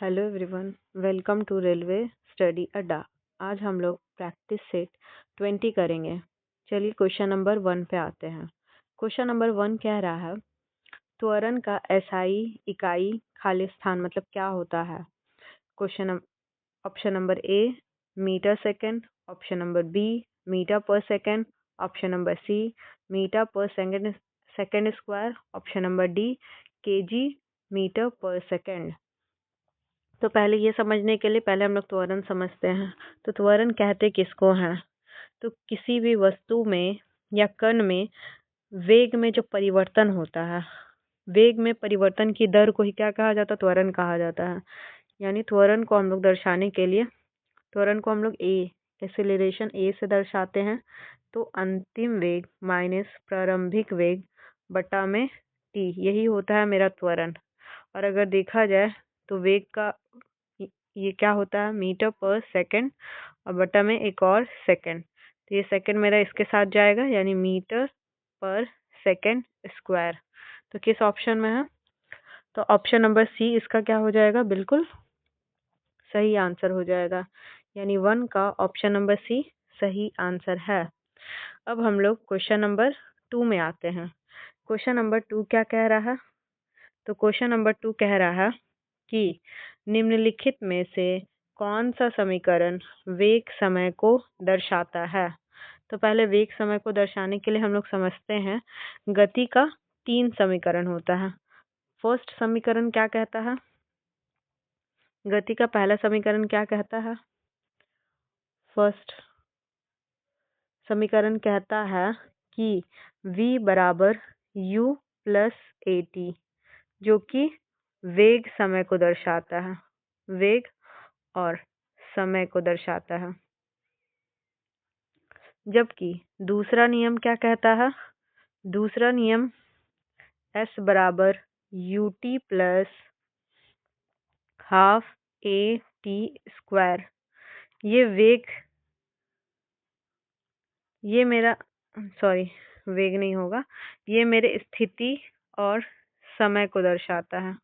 Hello everyone, welcome to railway study Adda. आज हम लोग प्रैक्टिस सेट 20 करेंगे। चलिए क्वेश्चन नंबर 1 पे आते हैं। क्वेश्चन नंबर 1 कह रहा है त्वरण का एसआई इकाई खाली स्थान मतलब क्या होता है। Question option number A meter second, option number B meter per second, option number C meter per second square, option number D KG meter per second. तो पहले ये समझने के लिए पहले हम लोग त्वरण समझते हैं। तो त्वरण कहते किसको हैं? तो किसी भी वस्तु में या कण में वेग में जो परिवर्तन होता है, वेग में परिवर्तन की दर को ही क्या कहा जाता है? त्वरण कहा जाता है। यानी त्वरण को हम लोग दर्शाने के लिए त्वरण को हम लोग एक्सेलरेशन ए से दर्शाते हैं। तो अंतिम वेग माइनस प्रारंभिक वेग बटा में टी, यही होता है मेरा त्वरण। और अगर देखा जाए तो वेग का ये क्या होता है? मीटर पर सेकंड और बटा में एक और सेकंड। तो ये सेकंड मेरा इसके साथ जाएगा, यानी मीटर पर सेकंड स्क्वायर। तो किस ऑप्शन में है? तो ऑप्शन नंबर सी इसका क्या हो जाएगा? बिल्कुल सही आंसर हो जाएगा। यानी 1 का ऑप्शन नंबर सी सही आंसर है। अब हम लोग क्वेश्चन नंबर 2 में आते हैं। क्वेश्चन नंबर 2 क्या कह रहा है? तो क्वेश्चन नंबर 2 कह रहा है कि निम्नलिखित में से कौन सा समीकरण वेग समय को दर्शाता है। तो पहले वेग समय को दर्शाने के लिए हम लोग समझते हैं गति का 3 समीकरण होता है। फर्स्ट समीकरण क्या कहता है? गति का पहला समीकरण क्या कहता है? फर्स्ट समीकरण कहता है कि v बराबर u प्लस ए टी, जो कि वेग समय को दर्शाता है, वेग और समय को दर्शाता है। जबकि दूसरा नियम क्या कहता है? दूसरा नियम s बराबर u t plus half a t square. ये वेग, ये मेरा सॉरी वेग नहीं होगा, ये मेरे स्थिति और समय को दर्शाता है,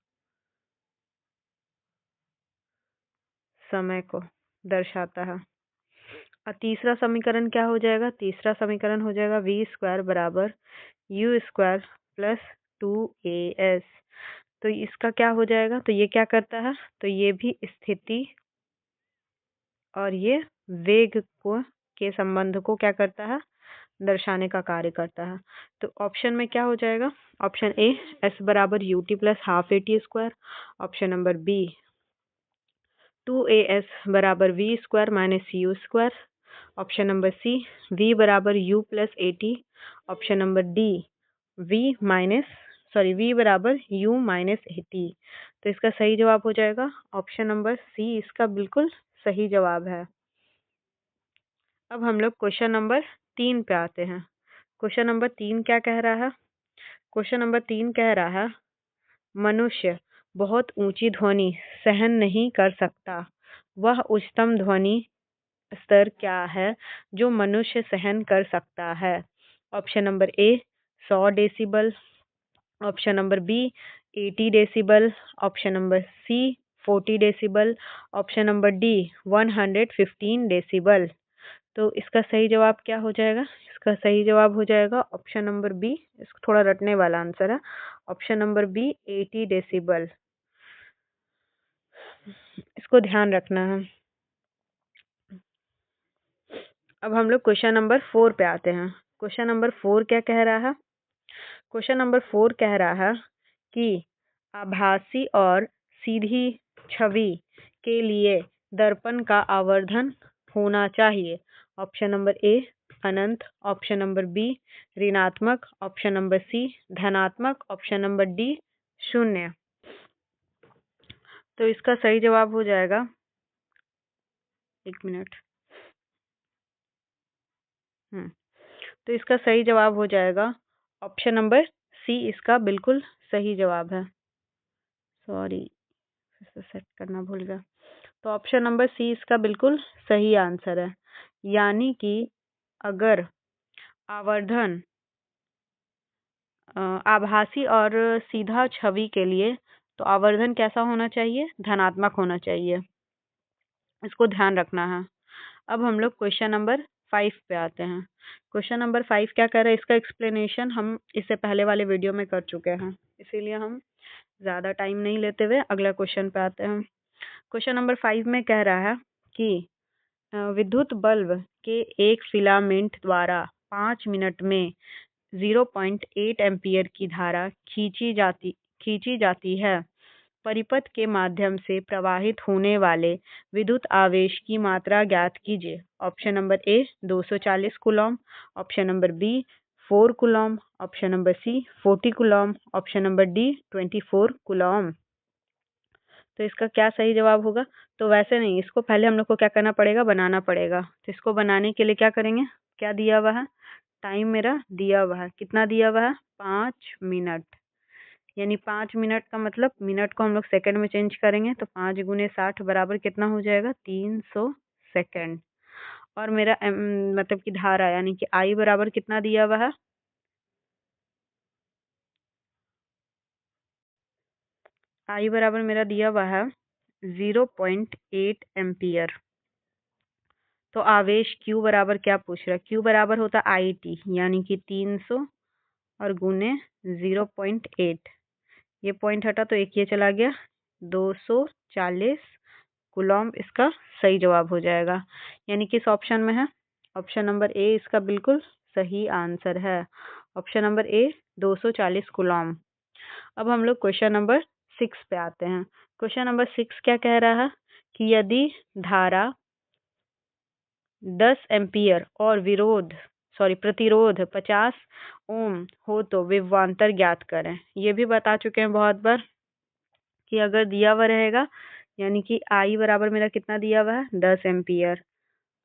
समय को दर्शाता है। और तीसरा समीकरण क्या हो जाएगा? तीसरा समीकरण हो जाएगा वी स्क्वायर बराबर यू स्क्वायर प्लस 2as। तो इसका क्या हो जाएगा? तो ये क्या करता है? तो ये भी स्थिति और ये वेग को के संबंध को क्या करता है? दर्शाने का कार्य करता है। तो ऑप्शन में क्या हो जाएगा? ऑप्शन ए एस बराबर u t plus half a t square, option number B 2as बराबर v square minus u square, option number C v बराबर u plus a t, option number D v बराबर u माइनस a t. तो इसका सही जवाब हो जाएगा ऑप्शन नंबर सी, इसका बिल्कुल सही जवाब है। अब हम लोग क्वेश्चन नंबर 3 पे आते हैं। क्वेश्चन नंबर 3 क्या कह रहा है? क्वेश्चन नंबर 3 कह रहा है मनुष्य बहुत ऊंची ध्वनि सहन नहीं कर सकता। वह उच्चतम ध्वनि स्तर क्या है जो मनुष्य सहन कर सकता है? Option number A 100 decibel, option number B 80 decibel, option number C 40 decibel, option number D 115 decibel. तो इसका सही जवाब क्या हो जाएगा? इसका सही जवाब हो जाएगा ऑप्शन नंबर बी। इसको थोड़ा रटने वाला आंसर है। ऑप्शन नंबर बी 80 डेसिबल, इसको ध्यान रखना है। अब हम लोग क्वेश्चन नंबर 4 पे आते हैं। क्वेश्चन नंबर 4 क्या कह रहा है? क्वेश्चन नंबर 4 कह रहा है कि आभासी और सीधी छवि के लिए दर्पण का आवर्धन होना चाहिए। ऑप्शन नंबर ए अनंत, ऑप्शन नंबर बी ऋणात्मक, ऑप्शन नंबर सी धनात्मक, ऑप्शन नंबर डी 0। तो इसका सही जवाब हो जाएगा, एक मिनट, तो इसका सही जवाब हो जाएगा ऑप्शन नंबर सी, इसका बिल्कुल सही जवाब है। सॉरी, सेट करना भूल गया। तो ऑप्शन नंबर सी इसका बिल्कुल सही आंसर है। यानी कि अगर आवर्धन आभासी और सीधा छवि के लिए तो आवर्धन कैसा होना चाहिए? धनात्मक होना चाहिए। इसको ध्यान रखना है। अब हम लोग क्वेश्चन नंबर 5 पे आते हैं। क्वेश्चन नंबर 5 क्या कह रहा है? इसका एक्सप्लेनेशन हम इससे पहले वाले वीडियो में कर चुके हैं, इसीलिए हम ज़्यादा टाइम नहीं लेते हुए अगला क्वेश्चन पे आते हैं। क्वेश्चन नंबर 5 में कह रहा है कि विद्युत बल्ब के एक फिलामेंट द्वारा 5 मिनट में 0.8 एम्पीयर की धारा खींची जाती है। परिपथ के माध्यम से प्रवाहित होने वाले विद्युत आवेश की मात्रा ज्ञात कीजिए। Option number A 240 coulomb, option number B 4 coulomb, option number C 40 coulomb, option number D 24 coulomb. तो इसका क्या सही जवाब होगा? तो वैसे नहीं, इसको पहले हम लोग को क्या करना पड़ेगा? बनाना पड़ेगा। तो इसको बनाने के लिए क्या करेंगे? क्या दिया हुआ है? टाइम मेरा दिया हुआ है। कितना दिया हुआ है? 5 मिनट। यानी 5 मिनट का मतलब मिनट को हम लोग सेकंड में चेंज करेंगे, तो 5 गुने 60 बराबर कितना हो जाएगा? 300 सेकंड। और मेरा मतलब कि धारा यानी कि आई बराबर कितना दिया हुआ है? आई बराबर मेरा दिया हुआ है 0.8 एम्पियर। तो आवेश Q बराबर क्या पूछ रहा है? Q बराबर होता है IT, यानी कि 300 और गुने 0.8। ये पॉइंट हटा तो एक ये चला गया, 240 कूलॉम इसका सही जवाब हो जाएगा। यानी किस ऑप्शन में है? ऑप्शन नंबर ए इसका बिल्कुल सही आंसर है। Option number A 240 Coulomb. अब हम लोग क्वेश्चन नंबर 6 पे आते हैं। क्वेश्चन नंबर 6 क्या कह रहा है कि यदि धारा 10 एम्पियर और प्रतिरोध 50 ओम हो तो विभवांतर ज्ञात करें। ये भी बता चुके हैं बहुत बार कि अगर दिया हुआ रहेगा, यानी कि आई बराबर मेरा कितना दिया हुआ है? 10 एम्पियर।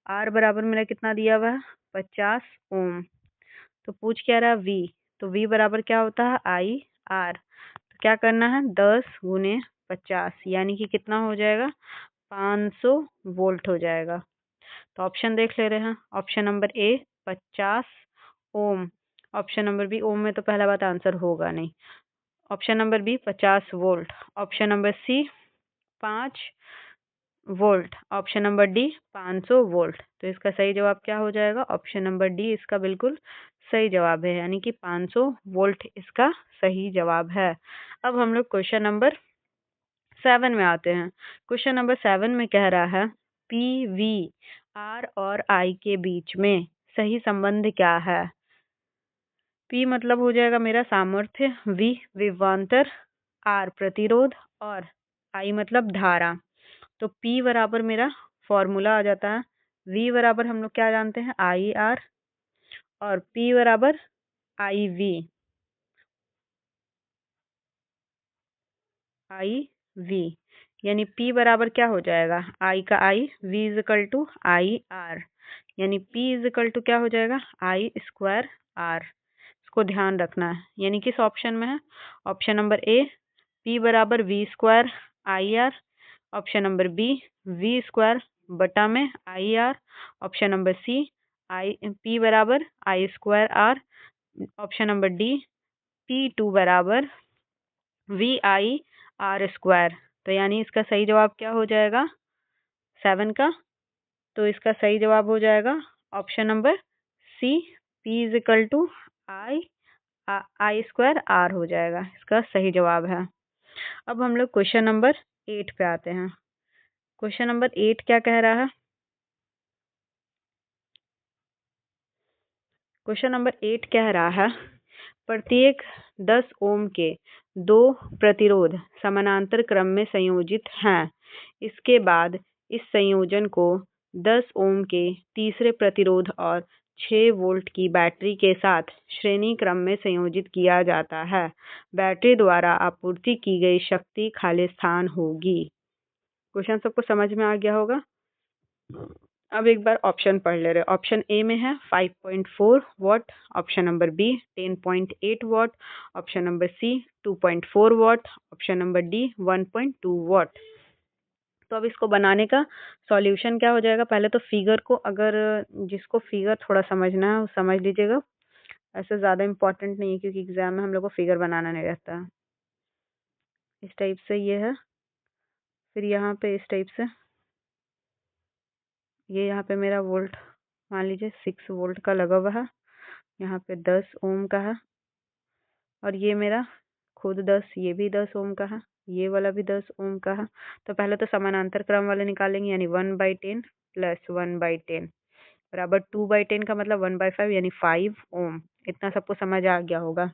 आर बराबर मेरा कितना दिया हुआ है? 50 ओम। तो पूछ क्या रहा है? वी। तो वी बराबर क्या होता है? I R. तो क्या करना है? 10 गुने 50, यानी कि कितना हो जाएगा? 500 वोल्ट हो जाएगा। तो ऑप्शन देख ले रहे हैं। Option number A 50 ohm, option number B ohm में तो पहला बात आंसर होगा नहीं, option number B 50 volt, option number C 5 volt, option number D 500 volt. तो इसका सही जवाब क्या हो जाएगा? ऑप्शन नंबर डी इसका बिल्कुल सही जवाब है, यानी कि 500 वोल्ट इसका सही जवाब है। अब हम लोग क्वेश्चन नंबर 7 में आते हैं। क्वेश्चन नंबर 7 में कह रहा है पी वी आर और आई के बीच में सही संबंध क्या है? पी मतलब हो जाएगा मेरा सामर्थ्य, वी विभवांतर, आर प्रतिरोध और आई मतलब धारा। तो पी बराबर मेरा फॉर्मूला आ जाता है, वी बराबर हम लोग क्या जानते हैं? आई आर, और पी बराबर आई वी। यानी P बराबर क्या हो जाएगा? I का I, V is equal to I R, यानी P इज इक्वल टू क्या हो जाएगा? I square R. इसको ध्यान रखना है। यानी किस ऑप्शन में है? ऑप्शन नंबर ए P बराबर V square I R, option number B V square बटा में I R, option number C P बराबर I square R, option number D P2 बराबर वी आई आर स्क्वायर। तो यानी इसका सही जवाब क्या हो जाएगा 7 का? तो इसका सही जवाब हो जाएगा option number C, P is equal to I I square R हो जाएगा, इसका सही जवाब है। अब हम लोग क्वेश्चन नंबर 8 पे आते हैं। क्वेश्चन नंबर 8 क्या कह रहा है? क्वेश्चन नंबर 8 कह रहा है प्रत्येक 10 ओम के 2 प्रतिरोध समानांतर क्रम में संयोजित हैं। इसके बाद इस संयोजन को 10 ओम के तीसरे प्रतिरोध और 6 वोल्ट की बैटरी के साथ श्रेणी क्रम में संयोजित किया जाता है। बैटरी द्वारा आपूर्ति की गई शक्ति खालिस्तान होगी। क्वेश्चन सबको समझ में आ गया होगा। अब एक बार ऑप्शन पढ़ ले रहे। ऑप्शन ए में है 5.4 watt, option number B 10.8 watt, option number C 2.4 watt, option number D 1.2 watt. तो अब इसको बनाने का सॉल्यूशन क्या हो जाएगा? पहले तो फिगर को, अगर जिसको फिगर थोड़ा समझना है वो समझ लीजिएगा, ऐसे ज़्यादा इम्पोर्टेंट नहीं है क्योंकि एग्जाम में हम लोग को फिगर बनाना नहीं रहता है। इस टाइप से ये है, फिर यहाँ पे इस टाइप से, ये यहाँ पे मेरा वोल्ट मान लीजिए 6 वोल्ट का लगा हुआ है, यहाँ पे 10 ओम का है, और ये मेरा खुद 10, ये भी 10 ओम का है, ये वाला भी 10 ओम का है। तो पहले तो समानांतर क्रम वाले निकालेंगे, यानी 1/10 प्लस 1/10 बराबर 2/10 का मतलब 1/5 यानी 5 ओम। इतना सबको समझ आ गया होगा।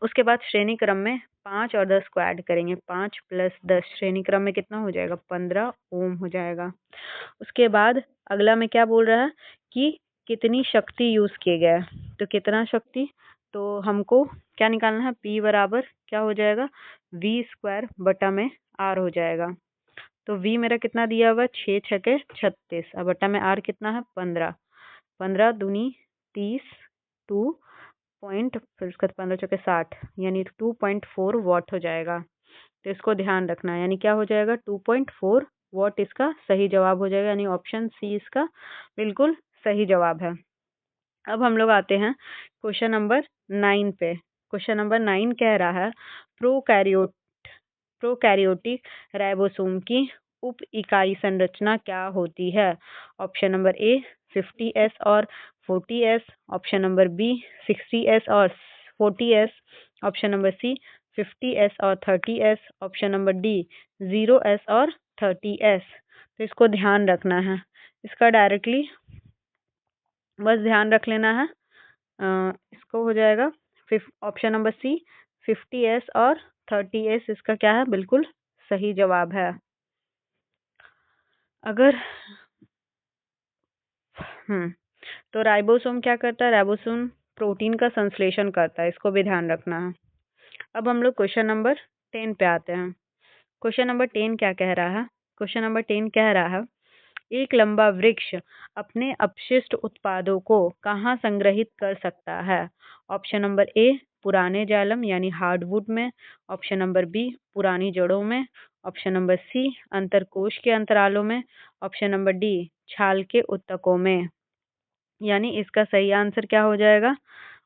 उसके बाद श्रेणी क्रम में 5 और 10 को ऐड करेंगे, 5 + 10 श्रेणी क्रम में कितना हो जाएगा, 15 ओम हो जाएगा। उसके बाद अगला में क्या बोल रहा है कि कितनी शक्ति यूज किए गया है, तो कितना शक्ति, तो हमको क्या निकालना है, P बराबर क्या हो जाएगा, V² बटा में R हो जाएगा। तो V मेरा कितना दिया हुआ, 6 छके 36, और बटा में R कितना है, 15, 15 दूनी 30, 2 पॉइंट, फिर उसका 15 चौके 60, यानी 2.4 वॉट हो जाएगा। तो इसको ध्यान रखना है, यानी क्या हो जाएगा, 2.4 वॉट इसका सही जवाब हो जाएगा, यानी ऑप्शन सी इसका बिल्कुल सही जवाब है। अब हम लोग आते हैं क्वेश्चन नंबर 9 पे। क्वेश्चन नंबर 9 कह रहा है प्रोकैरियोटिक राइबोसोम की उप इकाई संरचना क्या होती है। ऑप्शन नंबर ए 50s और 40s, option number B 60s और 40s, ऑप्शन नंबर सी 50s और 30s, option number D 0s और 30s। तो इसको ध्यान रखना है, इसका डायरेक्टली बस ध्यान रख लेना है। इसको हो जाएगा ऑप्शन नंबर सी 50s और 30s, इसका क्या है, बिल्कुल सही जवाब है। अगर तो राइबोसोम क्या करता है, राइबोसोम प्रोटीन का संश्लेषण करता है, इसको भी ध्यान रखना है। अब हम लोग क्वेश्चन नंबर 10 पे आते हैं। क्वेश्चन नंबर 10 क्या कह रहा है, क्वेश्चन नंबर 10 कह रहा है एक लंबा वृक्ष अपने अपशिष्ट उत्पादों को कहाँ संग्रहित कर सकता है। ऑप्शन नंबर ए पुराने जालम यानी हार्डवुड में, ऑप्शन नंबर बी पुरानी जड़ों में, ऑप्शन नंबर सी अंतरकोश के अंतरालों में, ऑप्शन नंबर डी छाल के उत्तकों में। यानी इसका सही आंसर क्या हो जाएगा,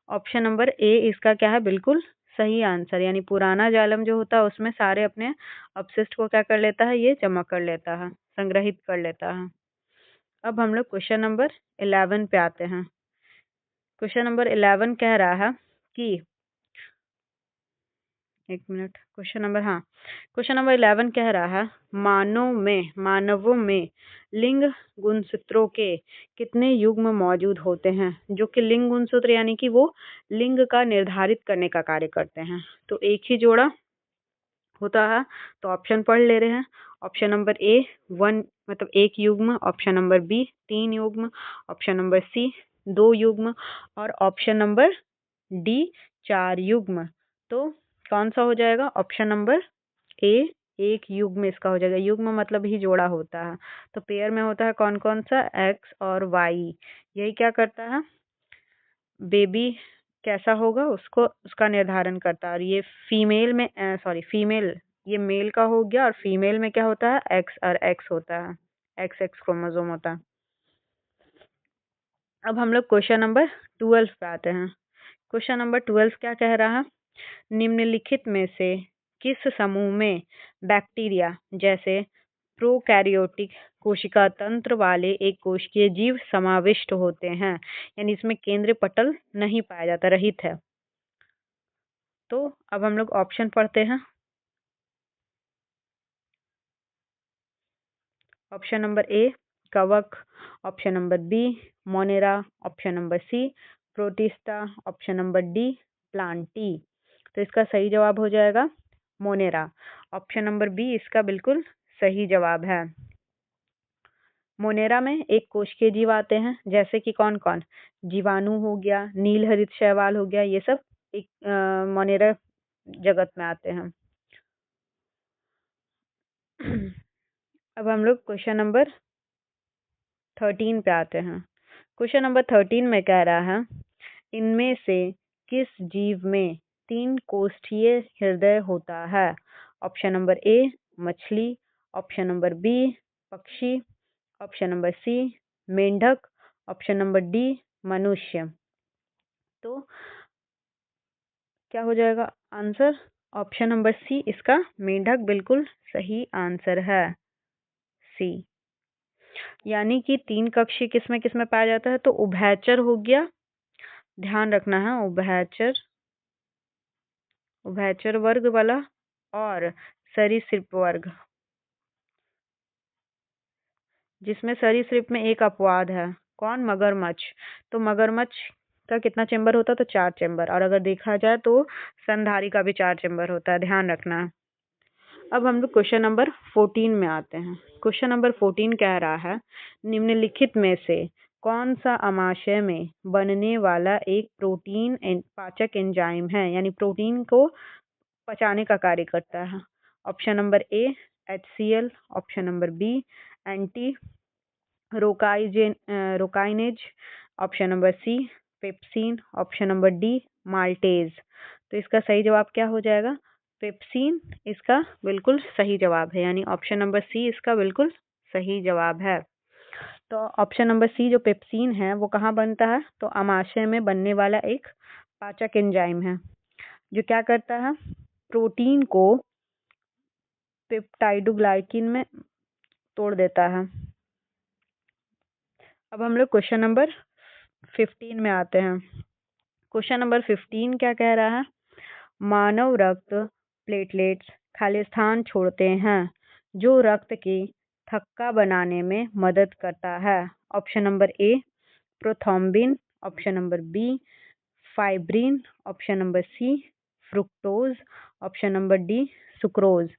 ऑप्शन नंबर ए इसका क्या है, बिल्कुल सही आंसर। यानी पुराना जालम जो होता है उसमें सारे अपने अपशिष्ट को क्या कर लेता है, ये जमा कर लेता है, संग्रहित कर लेता है। अब हम लोग क्वेश्चन नंबर 11 पे आते हैं। क्वेश्चन नंबर 11 कह रहा है कि एक मिनट, क्वेश्चन नंबर 11 कह रहा है मानवों में लिंग गुणसूत्रों के कितने युग्म मौजूद होते हैं। जो कि लिंग गुणसूत्र यानी कि वो लिंग का निर्धारित करने का कार्य करते हैं। तो एक ही जोड़ा होता है, तो ऑप्शन पढ़ ले रहे हैं। ऑप्शन नंबर ए 1 मतलब 1 युग्म, ऑप्शन नंबर बी 3 युग्म, ऑप्शन नंबर सी 2 युग्म, और ऑप्शन नंबर डी 4 युग्म। तो कौन सा हो जाएगा, ऑप्शन नंबर ए 1 युग्म इसका हो जाएगा। युग्म मतलब ही जोड़ा होता है। तो पेयर में होता है कौन कौन सा, एक्स और वाई। यही क्या करता है, बेबी कैसा होगा उसको उसका निर्धारण करता है। और ये फीमेल में फीमेल, ये मेल का हो गया, और फीमेल में क्या होता है, एक्स और एक्स होता है, एक्स एक्स क्रोमोसोम होता है। अब हम लोग क्वेश्चन नंबर 12 पे आते हैं। क्वेश्चन नंबर 12 क्या कह रहा है, निम्नलिखित में से किस समूह में बैक्टीरिया जैसे प्रोकैरियोटिक कोशिका तंत्र वाले एक कोशिकीय जीव समाविष्ट होते हैं। यानी इसमें केंद्रीय पटल नहीं पाया जाता, रहित है। तो अब हम लोग ऑप्शन पढ़ते हैं। ऑप्शन नंबर ए कवक, option number B Monera, option number C Protista, option number D Plantae. तो इसका सही जवाब हो जाएगा मोनेरा। ऑप्शन नंबर बी इसका बिल्कुल सही जवाब है। मोनेरा में एक कोशिकीय जीव आते हैं, जैसे कि कौन कौन, जीवाणु हो गया, नील हरित शैवाल हो गया, ये सब एक मोनेरा जगत में आते हैं। अब हम लोग क्वेश्चन नंबर 13 पे आते हैं। क्वेश्चन नंबर 13 में कह रहा है इनमें से किस जीव में 3 कोष्ठीय हृदय होता है। ऑप्शन नंबर ए मछली, ऑप्शन नंबर बी पक्षी, ऑप्शन नंबर सी मेंढक, ऑप्शन नंबर डी मनुष्य। तो क्या हो जाएगा आंसर, ऑप्शन नंबर सी इसका मेंढक बिल्कुल सही आंसर है, सी। यानी कि 3 कक्षीय किसमें किसमें पाया जाता है, तो उभयचर हो गया, ध्यान रखना है, उभयचर वर्ग वाला और सरीसृप वर्ग, जिसमें सरीसृप में एक अपवाद है, कौन, मगरमच्छ। तो मगरमच्छ का कितना चेंबर होता है, तो 4 चेंबर, और अगर देखा जाए तो स्तनधारी का भी 4 चेंबर होता है, ध्यान रखना। अब हम लोग क्वेश्चन नंबर 14 में आते हैं। क्वेश्चन नंबर 14 कह रहा है, निम्नलिखित में से कौन सा अमाशय में बनने वाला एक प्रोटीन पाचक एंजाइम है, यानी प्रोटीन को पचाने का कार्य करता है। Option number A HCl, option number B enterokinase, option number C pepsin, option number D maltase. तो इसका सही जवाब क्या हो जाएगा, पेप्सिन इसका बिल्कुल सही जवाब है, यानी ऑप्शन नंबर सी इसका बिल्कुल सही जवाब है। तो ऑप्शन नंबर सी जो पेप्सिन है वो कहाँ बनता है, तो अमाशय में बनने वाला एक पाचक एंजाइम है, जो क्या करता है, प्रोटीन को पेप्टाइडोग्लाइकिन में तोड़ देता है। अब हम लोग क्वेश्चन नंबर 15 में आते हैं। क्वेश्चन नंबर 15 क्या कह रहा है, मानव रक्त प्लेटलेट्स खाली स्थान छोड़ते हैं जो रक्त की थक्का बनाने में मदद करता है। Option number A prothrombin, option number B fibrin, option number C fructose, option number D sucrose.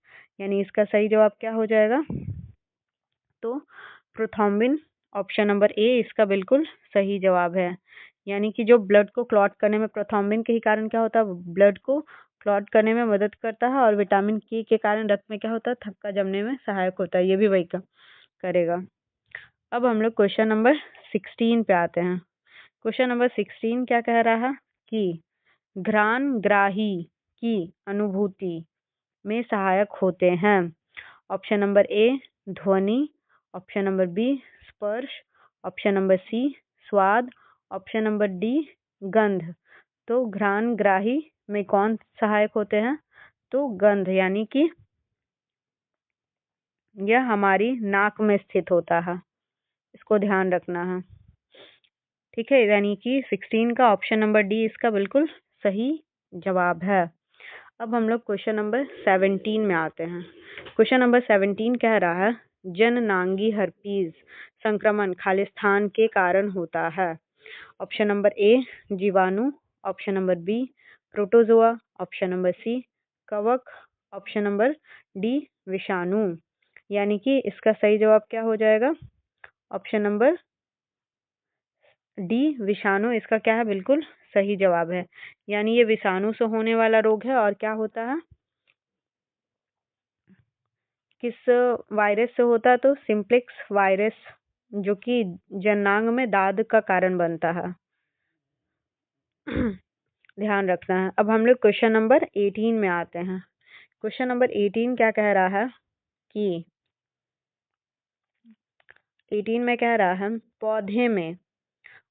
यानी इसका सही जवाब क्या हो जाएगा, तो प्रोथ्रोम्बिन ऑप्शन नंबर ए इसका बिल्कुल सही जवाब है। यानी कि जो ब्लड को क्लॉट करने में प्रोथ्रोम्बिन के ही कारण क्या होता है, ब्लड को क्लॉट करने में मदद करता है, और विटामिन के कारण रक्त में क्या होता है, थक्का जमने में सहायक होता है, ये भी वही करेगा। अब हम लोग क्वेश्चन नंबर 16 पे आते हैं। क्वेश्चन नंबर 16 क्या कह रहा है कि घ्राणग्राही की अनुभूति में सहायक होते हैं। ऑप्शन नंबर ए ध्वनि, ऑप्शन नंबर बी स्पर्श, ऑप्शन नंबर सी स्वाद, ऑप्शन नंबर डी गंध। तो घ्राणग्राही में कौन सहायक होते हैं, तो गंध, यानी कि यह हमारी नाक में स्थित होता है, इसको ध्यान रखना है, ठीक है। यानी कि 16 का ऑप्शन नंबर डी इसका बिल्कुल सही जवाब है। अब हम लोग क्वेश्चन नंबर 17 में आते हैं। क्वेश्चन नंबर 17 कह रहा है, जननांगी हर्पीज संक्रमण खाली स्थान के कारण होता है। ऑप्शन नंबर ए जीवाणु, option number B protozoa, option number C कवक, ऑप्शन नंबर डी विषाणु। यानी कि इसका सही जवाब क्या हो जाएगा, ऑप्शन नंबर डी विषाणु इसका क्या है, बिल्कुल सही जवाब है। यानी ये विषाणु से होने वाला रोग है, और क्या होता है, किस वायरस से होता है, तो सिंप्लेक्स वायरस, जो कि जननांग में दाद का कारण बनता है, ध्यान रखना है। अब हम लोग क्वेश्चन नंबर 18 में आते हैं। क्वेश्चन नंबर 18 क्या कह रहा है कि 18 में कह रहा है, पौधे में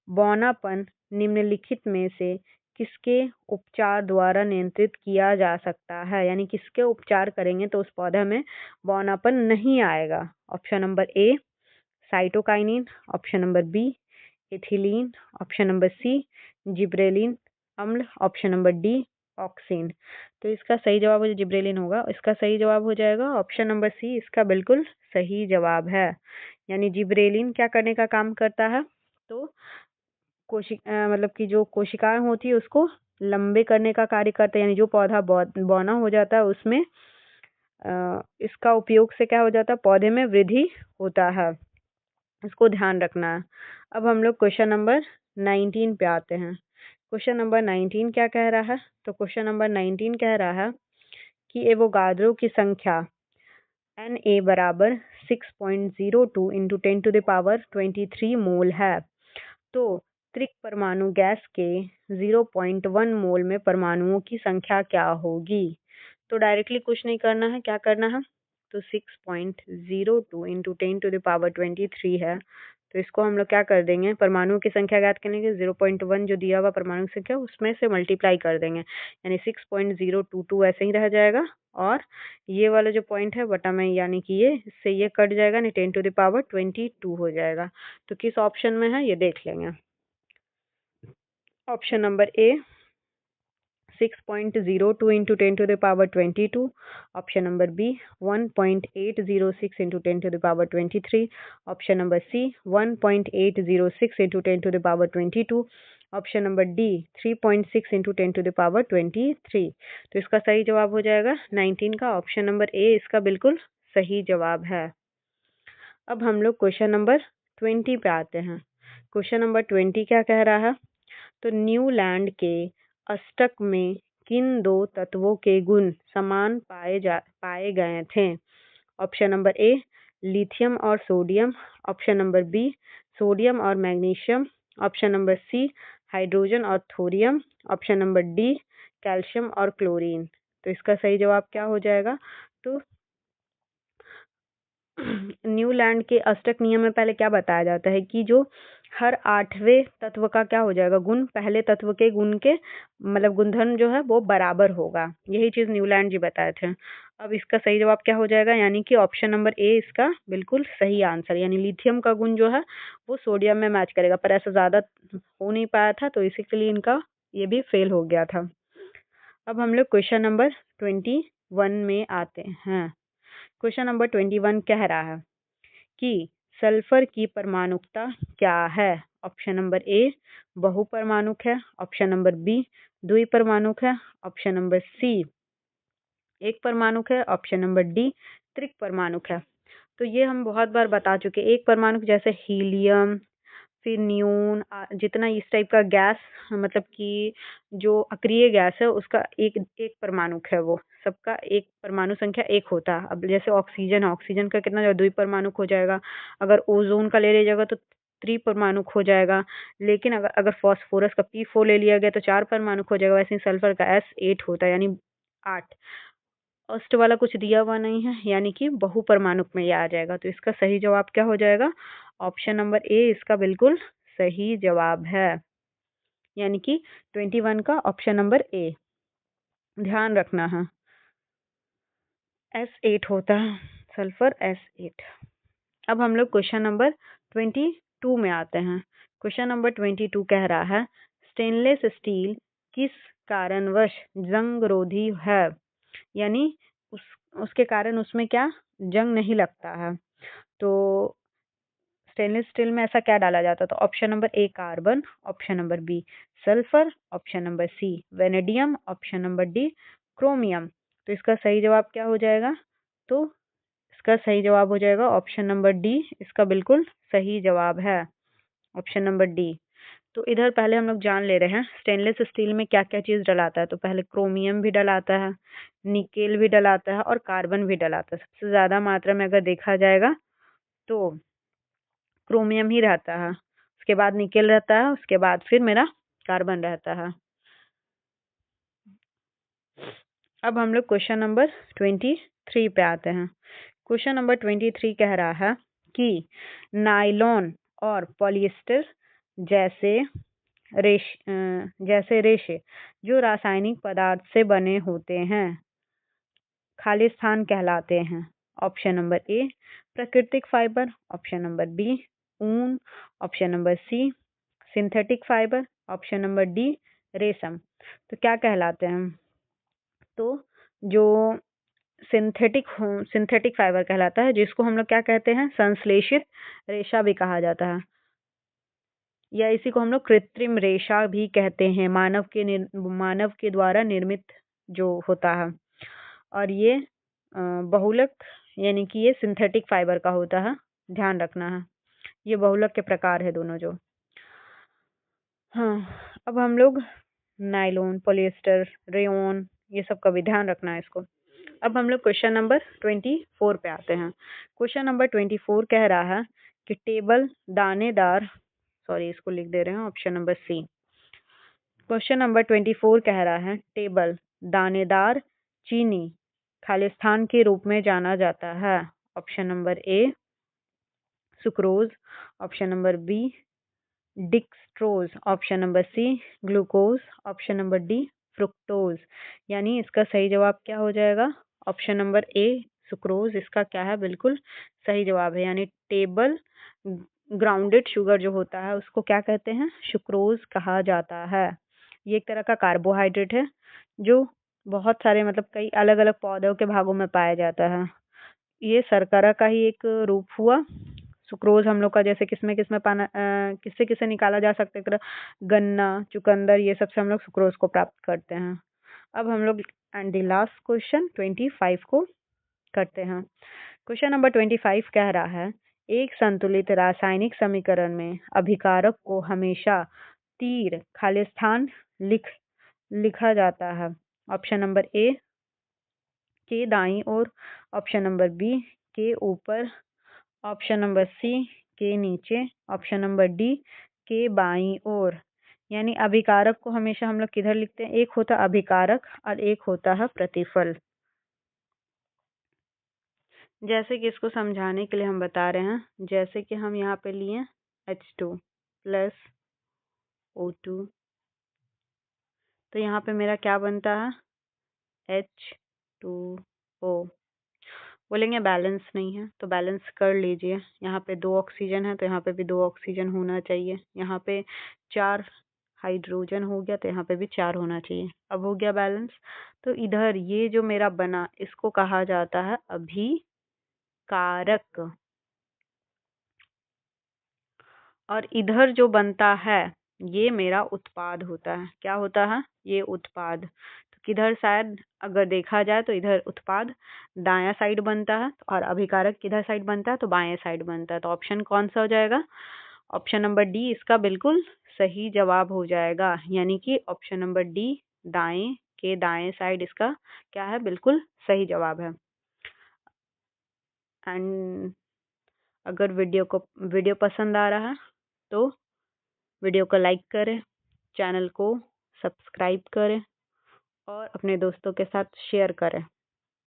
बौनापन निम्नलिखित में से किसके उपचार द्वारा नियंत्रित किया जा सकता है, यानी किसके उपचार करेंगे तो उस पौधे में बौनापन नहीं आएगा। Option number A cytokinin, option number B ethylene, option number C gibberellin अम्ल, ऑप्शन नंबर डी ऑक्सिन। तो इसका सही जवाब जो जिब्रेलिन होगा, इसका सही जवाब हो जाएगा ऑप्शन नंबर सी, इसका बिल्कुल सही जवाब है। यानी जिब्रेलिन क्या करने का काम करता है, तो मतलब कि जो कोशिकाएं होती है उसको लंबे करने का कार्य करता है, यानी जो पौधा बौना हो जाता है उसमें इसका उपयोग से क्या हो जाता है, पौधे में वृद्धि होता है, इसको ध्यान रखना है। अब हम लोग क्वेश्चन नंबर 19 पे आते हैं। क्वेश्चन नंबर 19 क्या कह रहा है, तो क्वेश्चन नंबर 19 कह रहा है कि एवोगाड्रो की संख्या Na बराबर 6.02 इंटू 10⁻23 मोल है। तो त्रिक परमाणु गैस के 0.1 मोल में परमाणुओं की संख्या क्या होगी। तो डायरेक्टली कुछ नहीं करना है, क्या करना है, तो 6.02 इंटू 10⁻23 है, तो इसको हम लोग क्या कर देंगे, परमाणुओं की संख्या ज्ञात करने के 0.1 जो दिया हुआ परमाणु की संख्या उसमें से मल्टीप्लाई कर देंगे, यानी 6.022 ऐसे ही रह जाएगा। और ये वाला जो पॉइंट है बटा में, यानी कि ये इससे ये कट जाएगा, नहीं 10⁻22 हो जाएगा। तो किस ऑप्शन में है ये देख लेंगे। ऑप्शन नंबर ए 6.02 into 10⁻22, option number B 1.806 into 10⁻23, option number C 1.806 into 10⁻22, option number D 3.6 into 10⁻23। तो इसका सही जवाब हो जाएगा 19 का ऑप्शन नंबर ए इसका बिल्कुल सही जवाब है। अब हम लोग क्वेश्चन नंबर 20 पे आते हैं। क्वेश्चन नंबर 20 क्या कह रहा है, तो न्यूलैंड के अष्टक में किन दो तत्वों के गुण समान पाए गए थे। ऑप्शन नंबर ए लिथियम और sodium, option number B sodium और magnesium, option number C hydrogen और thorium, option number D calcium और क्लोरीन। तो इसका सही जवाब क्या हो जाएगा, तो न्यूलैंड के अष्टक नियम में पहले क्या बताया जाता है कि जो हर 8वें तत्व का क्या हो जाएगा, गुण पहले तत्व के गुण के मतलब गुणधर्म जो है वो बराबर होगा। यही चीज न्यूलैंड जी बताए थे। अब इसका सही जवाब क्या हो जाएगा, यानी कि ऑप्शन नंबर ए इसका बिल्कुल सही आंसर, यानी लिथियम का गुण जो है वो सोडियम में मैच करेगा, पर ऐसा ज्यादा हो नहीं पाया था तो इसी के लिए इनका ये भी फेल हो गया था। अब हम लोग क्वेश्चन नंबर 21 में आते हैं। क्वेश्चन नंबर 21 कह रहा है कि सल्फर की परमाणुकता क्या है। ऑप्शन नंबर ए बहुपरमाणुक है, ऑप्शन नंबर बी द्विपरमाणुक है, ऑप्शन नंबर सी एक परमाणुक है, ऑप्शन नंबर डी त्रिक परमाणुक है। तो ये हम बहुत बार बता चुके, एक परमाणुक जैसे हीलियम, फिर न्यून, जितना इस टाइप का गैस मतलब कि जो अक्रिय गैस है उसका एक एक परमाणुक है, वो सबका एक परमाणु संख्या एक होता है। अब जैसे ऑक्सीजन है, ऑक्सीजन का कितना द्विपरमाणुक हो जाएगा, अगर ओजोन का ले लीजिएगा तो त्रिपरमाणुक हो जाएगा, लेकिन अगर फॉस्फोरस का P4 ले लिया गया तो 4 परमाणुक हो जाएगा। वैसे ही सल्फर का S8 होता है, यानी 8। अष्ट वाला कुछ दिया हुआ नहीं है, यानी कि बहुपरमाणुक में ये आ जाएगा। तो इसका सही जवाब क्या हो जाएगा, ऑप्शन नंबर ए इसका बिल्कुल सही जवाब है, यानी कि 21 का ऑप्शन नंबर ए ध्यान रखना है। S8 होता है सल्फर S8। अब हम लोग क्वेश्चन नंबर 22 में आते हैं। क्वेश्चन नंबर 22 कह रहा है स्टेनलेस स्टील किस कारणवश जंगरोधी है, यानी उसके कारण उसमें क्या जंग नहीं लगता है। तो स्टेनलेस स्टील में ऐसा क्या डाला जाता है, तो option number A carbon, option number B sulphur, option number C vanadium, option number D chromium. तो इसका सही जवाब क्या हो जाएगा, तो इसका सही जवाब हो जाएगा ऑप्शन नंबर डी इसका बिल्कुल सही जवाब है, ऑप्शन नंबर डी। तो इधर पहले हम लोग जान ले रहे हैं स्टेनलेस स्टील में क्या क्या चीज डलाता है। तो पहले क्रोमियम भी डलाता है, निकेल भी डलाता है और कार्बन भी डलाता है। सबसे ज्यादा मात्रा में अगर देखा जाएगा तो क्रोमियम ही रहता है, उसके बाद निकेल रहता है, उसके बाद फिर मेरा कार्बन रहता है। अब हम लोग क्वेश्चन नंबर 23 पे आते हैं। क्वेश्चन नंबर 23 कह रहा है कि नायलॉन और पॉलिएस्टर जैसे रेशे जो रासायनिक पदार्थ से बने होते हैं खालिस्तान कहलाते हैं। ऑप्शन नंबर ए प्राकृतिक फाइबर, ऑप्शन नंबर बी ऊन, option number C synthetic fibre, option number D रेशम। तो क्या कहलाते हैं, तो जो सिंथेटिक फाइबर कहलाता है, जिसको हम लोग क्या कहते हैं संश्लेषित रेशा भी कहा जाता है, या इसी को हम लोग कृत्रिम रेशा भी कहते हैं, मानव के द्वारा निर्मित जो होता है। और ये बहुलक यानी कि ये सिंथेटिक फाइबर का होता है, ध्यान रखना है। ये बहुलक के प्रकार है दोनों जो। हाँ, अब हम लोग नायलॉन, पॉलिएस्टर, रेयॉन ये सब का भी ध्यान रखना है इसको। अब हम लोग क्वेश्चन नंबर 24 पे आते हैं। क्वेश्चन नंबर 24 कह रहा है कि टेबल दानेदार, सॉरी इसको लिख दे रहे हैं option number C. Question number 24 कह रहा है टेबल दानेदार चीनी खालिस्तान के रूप में जाना जाता है। Option number A sucrose, option number B dextrose, option number C glucose, option number D fructose. यानी इसका सही जवाब क्या हो जाएगा? ऑप्शन नंबर ए सुक्रोज इसका क्या है? बिल्कुल सही जवाब है। यानी टेबल ग्राउंडेड शुगर जो होता है उसको क्या कहते हैं? सुक्रोज कहा जाता है। ये एक तरह का कार्बोहाइड्रेट है जो बहुत सारे मतलब कई अलग अलग पौधों के भागों में पाया जाता है। ये शर्करा का ही एक रूप हुआ। सुक्रोज हम लोग का जैसे किसमें पाना किससे किससे निकाला जा सकता है? गन्ना, चुकंदर, ये सब से हम लोग सुक्रोज को प्राप्त करते हैं। अब हम लोग एंड द लास्ट क्वेश्चन 25 को करते हैं। क्वेश्चन नंबर 25 कह रहा है, एक संतुलित रासायनिक समीकरण में अभिकारक को हमेशा तीर खाली स्थान लिखा जाता है। ऑप्शन नंबर ए के दाईं ओर, ऑप्शन नंबर बी के ऊपर, ऑप्शन नंबर सी के नीचे, ऑप्शन नंबर डी के बाईं ओर। यानी अभिकारक को हमेशा हम लोग किधर लिखते हैं? एक होता अभिकारक और एक होता है प्रतिफल। जैसे कि इसको समझाने के लिए हम बता रहे हैं, जैसे कि हम यहाँ पे लिए H2 प्लस O2, तो यहाँ पे मेरा क्या बनता है? H2O। बोलेंगे बैलेंस नहीं है, तो बैलेंस कर लीजिए। यहाँ पे 2 ऑक्सीजन है तो यहाँ पे भी 2 ऑक्सीजन होना चाहिए। यहाँ पे 4 हाइड्रोजन हो गया तो यहाँ पे भी 4 होना चाहिए। अब हो गया बैलेंस। तो इधर ये जो मेरा बना इसको कहा जाता है अभिकारक, और इधर जो बनता है ये मेरा उत्पाद होता है। क्या होता है? ये उत्पाद। तो किधर शायद अगर देखा जाए तो इधर उत्पाद दायां साइड बनता है और अभिकारक किधर साइड बनता है? तो बाएं साइड बनता है। तो ऑप्शन कौन सा हो जाएगा? ऑप्शन नंबर डी इसका बिल्कुल सही जवाब हो जाएगा। यानी कि ऑप्शन नंबर डी दाएं साइड इसका क्या है? बिल्कुल सही जवाब है। एंड अगर वीडियो पसंद आ रहा है तो वीडियो को लाइक करें, चैनल को सब्सक्राइब करें और अपने दोस्तों के साथ शेयर करें।